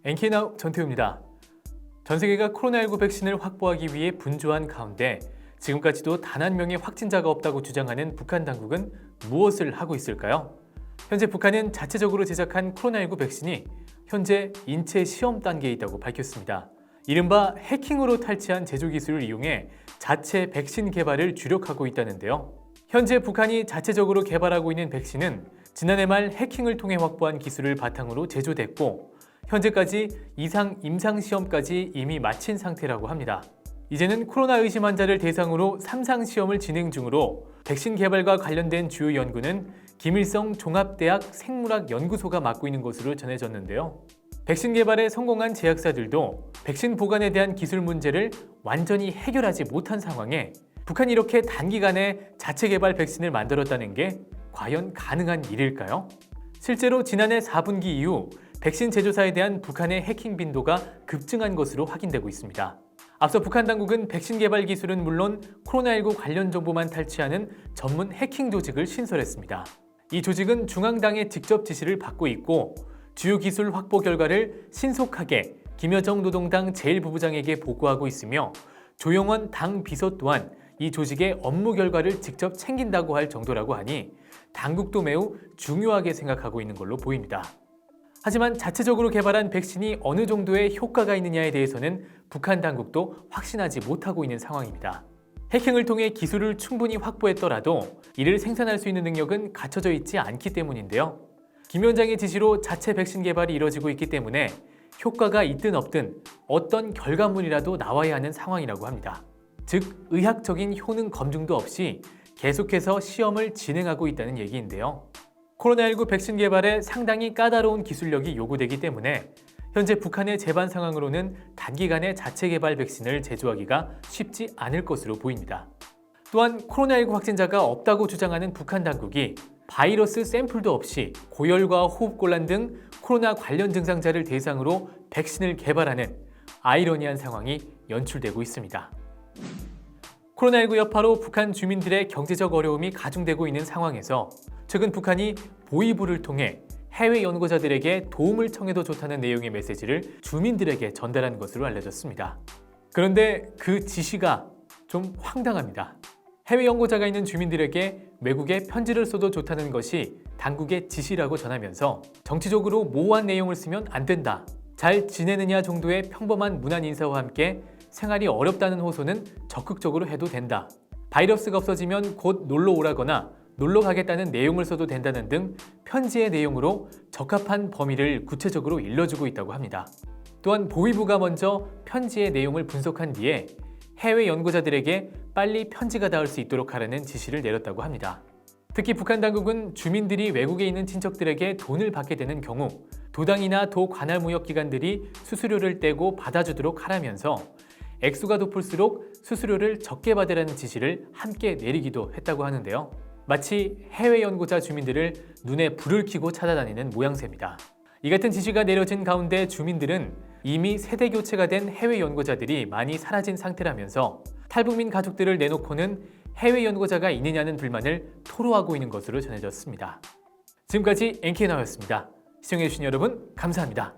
NK나우 전태우입니다. 전 세계가 코로나19 백신을 확보하기 위해 분주한 가운데 지금까지도 단 한 명의 확진자가 없다고 주장하는 북한 당국은 무엇을 하고 있을까요? 현재 북한은 자체적으로 제작한 코로나19 백신이 현재 인체 시험 단계에 있다고 밝혔습니다. 이른바 해킹으로 탈취한 제조 기술을 이용해 자체 백신 개발을 주력하고 있다는데요. 현재 북한이 자체적으로 개발하고 있는 백신은 지난해 말 해킹을 통해 확보한 기술을 바탕으로 제조됐고 현재까지 임상시험까지 이미 마친 상태라고 합니다. 이제는 코로나 의심 환자를 대상으로 3상 시험을 진행 중으로 백신 개발과 관련된 주요 연구는 김일성 종합대학 생물학연구소가 맡고 있는 것으로 전해졌는데요. 백신 개발에 성공한 제약사들도 백신 보관에 대한 기술 문제를 완전히 해결하지 못한 상황에 북한이 이렇게 단기간에 자체 개발 백신을 만들었다는 게 과연 가능한 일일까요? 실제로 지난해 4분기 이후 백신 제조사에 대한 북한의 해킹 빈도가 급증한 것으로 확인되고 있습니다. 앞서 북한 당국은 백신 개발 기술은 물론 코로나19 관련 정보만 탈취하는 전문 해킹 조직을 신설했습니다. 이 조직은 중앙당의 직접 지시를 받고 있고 주요 기술 확보 결과를 신속하게 김여정 노동당 제1부부장에게 보고하고 있으며 조영원 당 비서 또한 이 조직의 업무 결과를 직접 챙긴다고 할 정도라고 하니 당국도 매우 중요하게 생각하고 있는 걸로 보입니다. 하지만 자체적으로 개발한 백신이 어느 정도의 효과가 있느냐에 대해서는 북한 당국도 확신하지 못하고 있는 상황입니다. 해킹을 통해 기술을 충분히 확보했더라도 이를 생산할 수 있는 능력은 갖춰져 있지 않기 때문인데요. 김 위원장의 지시로 자체 백신 개발이 이뤄지고 있기 때문에 효과가 있든 없든 어떤 결과물이라도 나와야 하는 상황이라고 합니다. 즉, 의학적인 효능 검증도 없이 계속해서 시험을 진행하고 있다는 얘기인데요. 코로나19 백신 개발에 상당히 까다로운 기술력이 요구되기 때문에 현재 북한의 제반 상황으로는 단기간에 자체 개발 백신을 제조하기가 쉽지 않을 것으로 보입니다. 또한 코로나19 확진자가 없다고 주장하는 북한 당국이 바이러스 샘플도 없이 고열과 호흡곤란 등 코로나 관련 증상자를 대상으로 백신을 개발하는 아이러니한 상황이 연출되고 있습니다. 코로나19 여파로 북한 주민들의 경제적 어려움이 가중되고 있는 상황에서 최근 북한이 보위부를 통해 해외 연구자들에게 도움을 청해도 좋다는 내용의 메시지를 주민들에게 전달한 것으로 알려졌습니다. 그런데 그 지시가 좀 황당합니다. 해외 연구자가 있는 주민들에게 외국에 편지를 써도 좋다는 것이 당국의 지시라고 전하면서 정치적으로 모호한 내용을 쓰면 안 된다. 잘 지내느냐 정도의 평범한 무난 인사와 함께 생활이 어렵다는 호소는 적극적으로 해도 된다. 바이러스가 없어지면 곧 놀러 오라거나 놀러 가겠다는 내용을 써도 된다는 등 편지의 내용으로 적합한 범위를 구체적으로 일러주고 있다고 합니다. 또한 보위부가 먼저 편지의 내용을 분석한 뒤에 해외 연구자들에게 빨리 편지가 닿을 수 있도록 하라는 지시를 내렸다고 합니다. 특히 북한 당국은 주민들이 외국에 있는 친척들에게 돈을 받게 되는 경우 도당이나 도 관할 무역기관들이 수수료를 떼고 받아주도록 하라면서 액수가 높을수록 수수료를 적게 받으라는 지시를 함께 내리기도 했다고 하는데요. 마치 해외 연구자 주민들을 눈에 불을 켜고 찾아다니는 모양새입니다. 이 같은 지시가 내려진 가운데 주민들은 이미 세대 교체가 된 해외 연구자들이 많이 사라진 상태라면서 탈북민 가족들을 내놓고는 해외 연구자가 있느냐는 불만을 토로하고 있는 것으로 전해졌습니다. 지금까지 NK나우였습니다. 시청해주신 여러분 감사합니다.